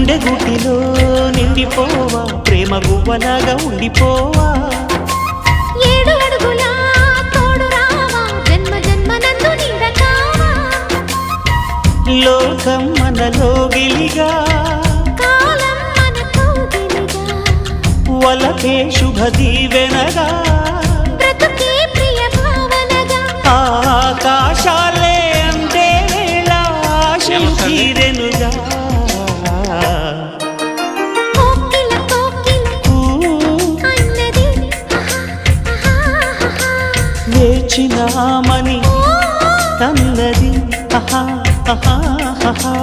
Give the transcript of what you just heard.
గుండె గుటిలో నిండిపోవా ప్రేమ గువ్వలాగా ఉండిపోవా 7 అడుగుల తోడు రావా జన్మ జన్మ నందు నిందకావా లోకం మనలో గిలిగా కాలం మనతో గిలిగా వలకే శుభ దీవెనగా బ్రతుకే ప్రియ భావనగా ఆకాశాలే అందే వేళ ఆశలు తీరెనుగా కోకిల కోకిల అన్నది వేచినామని అన్నది ఆహా ఆహా ఆహా